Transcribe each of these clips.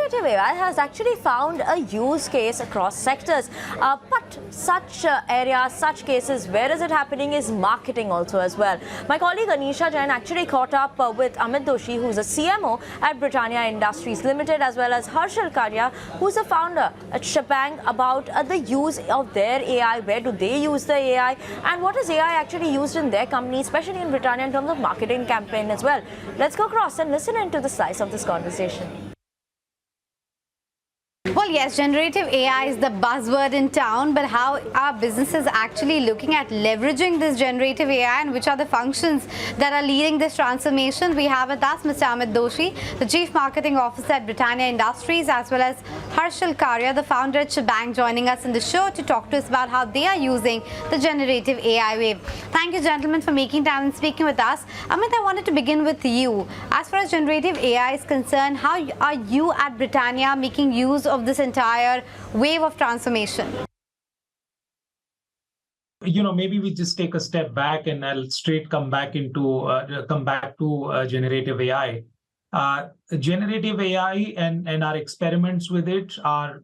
generative AI has actually found a use case across sectors. But such areas, such cases, where is it happening is marketing also as well. My colleague Anisha Jain actually caught up with Amit Doshi, who's a CMO at Britannia Industries Limited, as well as Harshil Karia, who's a founder at Schbang, about the use of their AI. Where do they use the AI, and what is AI actually used in their company, especially in Britannia, in terms of marketing campaign as well. Let's go across and listen into the slice of this conversation. Well, yes, generative AI is the buzzword in town, but how are businesses actually looking at leveraging this generative AI, and which are the functions that are leading this transformation? We have with us Mr. Amit Doshi, the Chief Marketing Officer at Britannia Industries, as well as Harshil Karia, the founder at Schbang, joining us in the show to talk to us about how they are using the generative AI wave. Thank you, gentlemen, for making time and speaking with us. Amit, I wanted to begin with you. As far as generative AI is concerned, how are you at Britannia making use of this entire wave of transformation? Maybe we just take a step back, and I'll straight come back to generative AI. Generative AI and our experiments with it are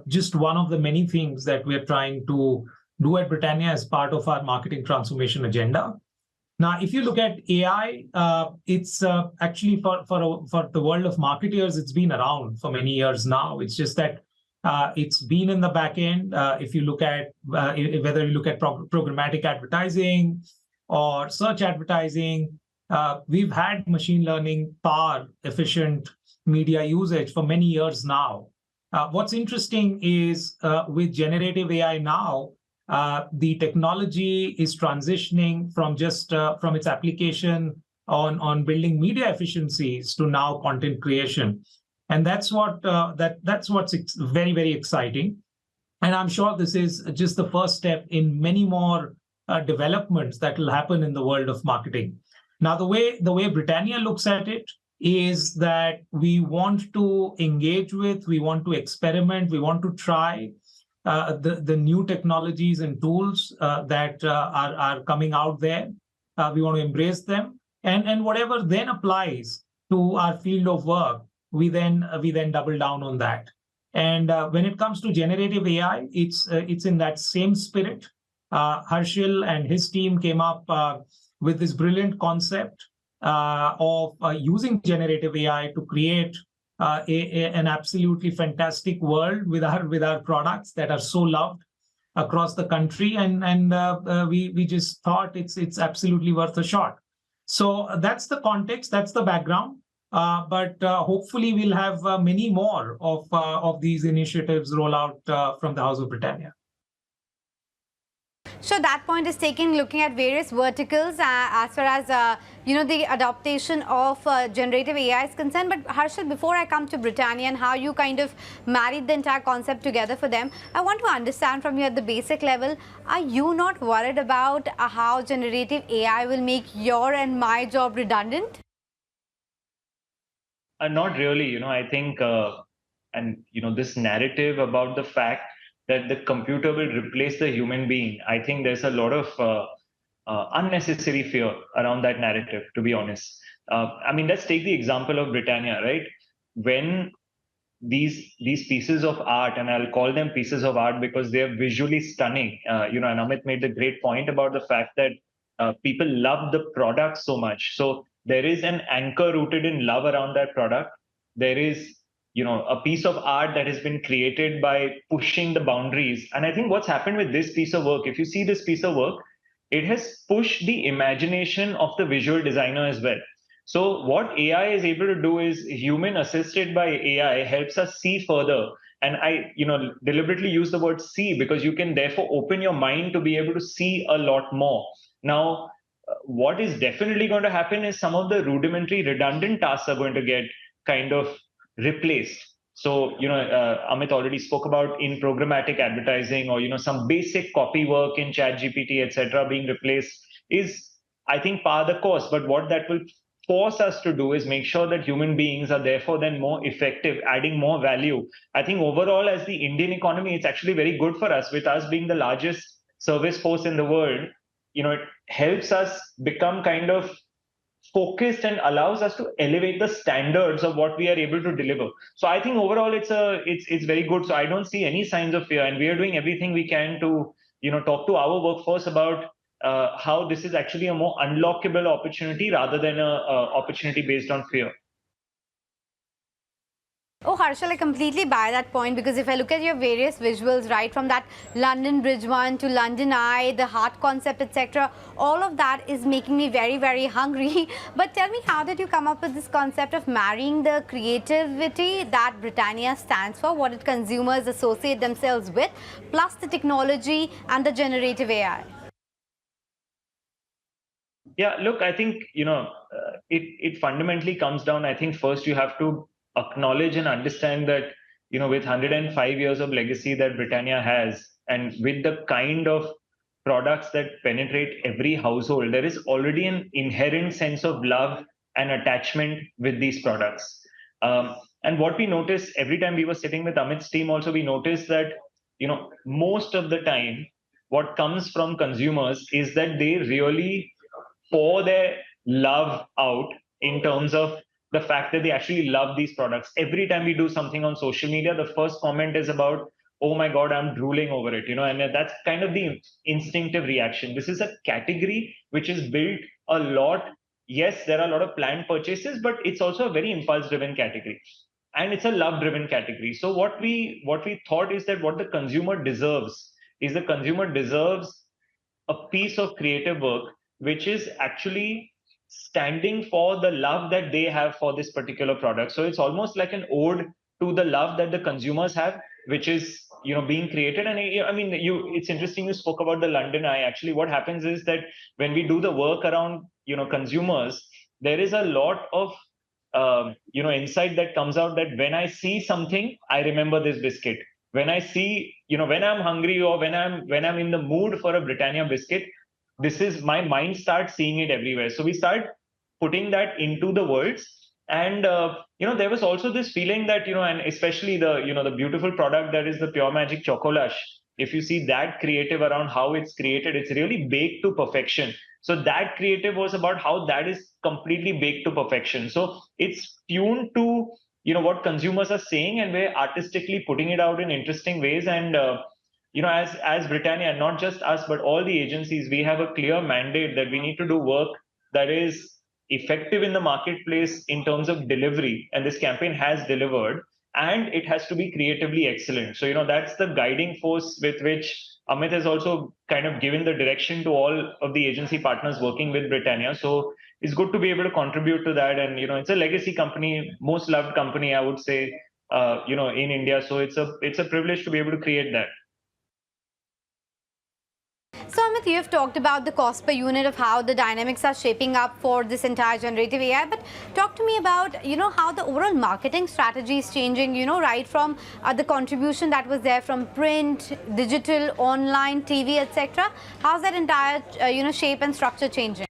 just one of the many things that we're trying to do at Britannia as part of our marketing transformation agenda. Now, if you look at AI, it's actually for the world of marketers, it's been around for many years now. It's just that it's been in the back end. If you look at whether you look at programmatic advertising or search advertising, we've had machine learning power efficient media usage for many years now. What's interesting is with generative AI now, the technology is transitioning from just from its application on building media efficiencies to now content creation, and that's what's very, very exciting. And I'm sure this is just the first step in many more developments that will happen in the world of marketing. Now, the way Britannia looks at it is that we want to engage with, we want to experiment, we want to try the new technologies and tools that are coming out there. We want to embrace them, and whatever then applies to our field of work, we then double down on that. And when it comes to generative AI, it's in that same spirit. Harshil and his team came up with this brilliant concept of using generative AI to create an absolutely fantastic world with our products that are so loved across the country, and we just thought it's absolutely worth a shot. So that's the context, that's the background. But hopefully we'll have many more of these initiatives roll out from the House of Britannia. So that point is taken looking at various verticals as far as the adaptation of generative AI is concerned. But Harshil, before I come to Britannia and how you kind of married the entire concept together for them, I want to understand from you at the basic level, are you not worried about how generative AI will make your and my job redundant? Not really. I think, this narrative about the fact that the computer will replace the human being, I think there's a lot of unnecessary fear around that narrative, to be honest. Let's take the example of Britannia, right? When these pieces of art, and I'll call them pieces of art because they're visually stunning, and Amit made the great point about the fact that people love the product so much. So there is an anchor rooted in love around that product. There is a piece of art that has been created by pushing the boundaries. And I think what's happened with this piece of work, if you see this piece of work, it has pushed the imagination of the visual designer as well. So what AI is able to do is human assisted by AI helps us see further. And I, deliberately use the word see because you can therefore open your mind to be able to see a lot more. Now, what is definitely going to happen is some of the rudimentary redundant tasks are going to get kind of replaced. So, Amit already spoke about in programmatic advertising or, some basic copy work in ChatGPT, etc., being replaced is, I think, par the course. But what that will force us to do is make sure that human beings are therefore then more effective, adding more value. I think overall, as the Indian economy, it's actually very good for us. With us being the largest service force in the world, it helps us become kind of focused and allows us to elevate the standards of what we are able to deliver. So I think overall it's very good. So I don't see any signs of fear, and we are doing everything we can to talk to our workforce about how this is actually a more unlockable opportunity rather than a opportunity based on fear. Oh, Harshil, I completely buy that point, because if I look at your various visuals, right, from that London Bridge one to London Eye, the heart concept, etc., all of that is making me very, very hungry. But tell me, how did you come up with this concept of marrying the creativity that Britannia stands for, what its consumers associate themselves with, plus the technology and the generative AI? Yeah, look, I think it fundamentally comes down. I think first you have to acknowledge and understand that with 105 years of legacy that Britannia has, and with the kind of products that penetrate every household, there is already an inherent sense of love and attachment with these products. And what we noticed every time we were sitting with Amit's team, also we noticed that most of the time what comes from consumers is that they really pour their love out in terms of the fact that they actually love these products. Every time we do something on social media, the first comment is about, oh my God, I'm drooling over it, and that's kind of the instinctive reaction. This is a category which is built a lot. Yes, there are a lot of planned purchases, but it's also a very impulse-driven category. And it's a love-driven category. So what we thought is that what the consumer deserves is the consumer deserves a piece of creative work which is actually standing for the love that they have for this particular product. So it's almost like an ode to the love that the consumers have, which is being created. And I mean, it's interesting you spoke about the London Eye. Actually, what happens is that when we do the work around consumers, there is a lot of insight that comes out that when I see something, I remember this biscuit. When I see, when I'm hungry or when I'm in the mood for a Britannia biscuit, this is my mind starts seeing it everywhere. So we start putting that into the words. And there was also this feeling that and especially the beautiful product that is the Pure Magic Chocolash. If you see that creative around how it's created, it's really baked to perfection. So that creative was about how that is completely baked to perfection. So it's tuned to what consumers are saying, and we're artistically putting it out in interesting ways. And as Britannia, not just us but all the agencies, we have a clear mandate that we need to do work that is effective in the marketplace in terms of delivery, and this campaign has delivered, and it has to be creatively excellent. So that's the guiding force with which Amit has also kind of given the direction to all of the agency partners working with Britannia. So it's good to be able to contribute to that. And it's a legacy company, most loved company, I would say, in India. So it's a privilege to be able to create that. So Amit, you have talked about the cost per unit of how the dynamics are shaping up for this entire generative AI, but talk to me about how the overall marketing strategy is changing, right from the contribution that was there from print, digital, online, TV, etc. How's that entire shape and structure changing?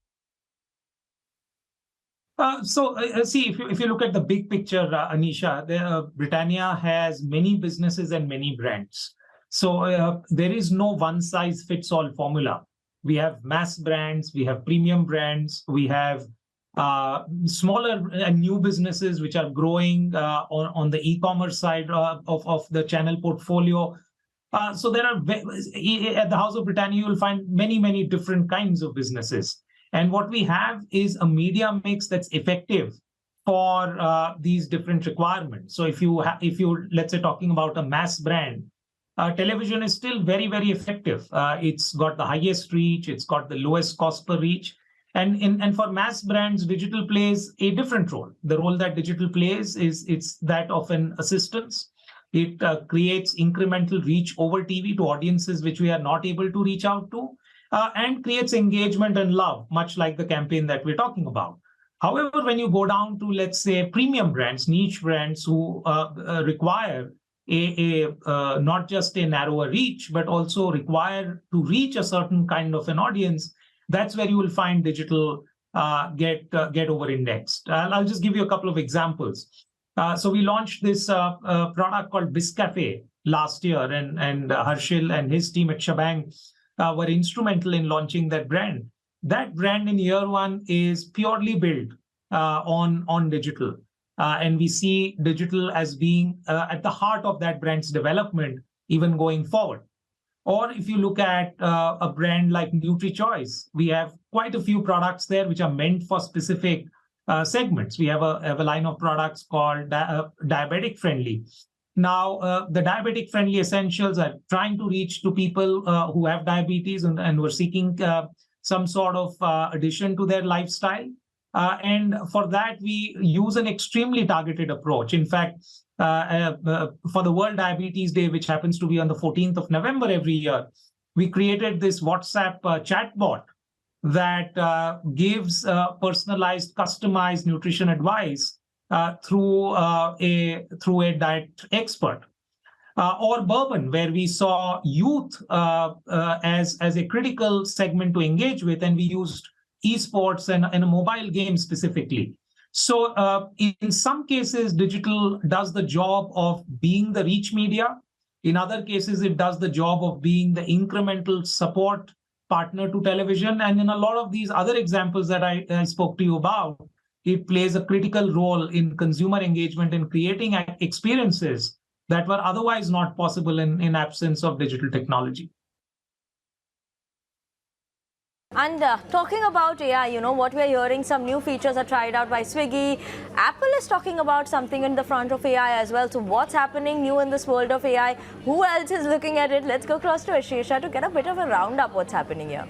See, if you look at the big picture, Anisha, Britannia has many businesses and many brands. So there is no one-size-fits-all formula. We have mass brands, we have premium brands, we have smaller and new businesses which are growing on the e-commerce side of the channel portfolio. So there are, at the House of Britannia, you will find many, many different kinds of businesses. And what we have is a media mix that's effective for these different requirements. So if you let's say talking about a mass brand, television is still very, very effective. It's got the highest reach, it's got the lowest cost per reach. And for mass brands, digital plays a different role. The role that digital plays it's that of an assistance. It creates incremental reach over TV to audiences which we are not able to reach out to, and creates engagement and love, much like the campaign that we're talking about. However, when you go down to, let's say, premium brands, niche brands who require not just a narrower reach, but also require to reach a certain kind of an audience, that's where you will find digital get over-indexed. I'll just give you a couple of examples. So we launched this product called Biscafe last year, and Harshil and his team at Schbang were instrumental in launching that brand. that brand in year one is purely built on digital. And we see digital as being at the heart of that brand's development, even going forward. Or if you look at a brand like NutriChoice, we have quite a few products there which are meant for specific segments. We have a line of products called diabetic friendly. Now, the diabetic friendly essentials are trying to reach to people who have diabetes and were seeking some sort of addition to their lifestyle. And for that, we use an extremely targeted approach. In fact, for the World Diabetes Day, which happens to be on the 14th of November every year, we created this WhatsApp chatbot that gives personalized, customized nutrition advice through a diet expert. Or bourbon, where we saw youth as a critical segment to engage with, and we used esports and a mobile game specifically. So in some cases, digital does the job of being the reach media. In other cases, it does the job of being the incremental support partner to television. And in a lot of these other examples that I spoke to you about, it plays a critical role in consumer engagement and creating experiences that were otherwise not possible in absence of digital technology. And talking about AI, what we're hearing, some new features are tried out by Swiggy. Apple is talking about something in the front of AI as well. So what's happening new in this world of AI? Who else is looking at it? Let's go across to Ashisha to get a bit of a roundup what's happening here.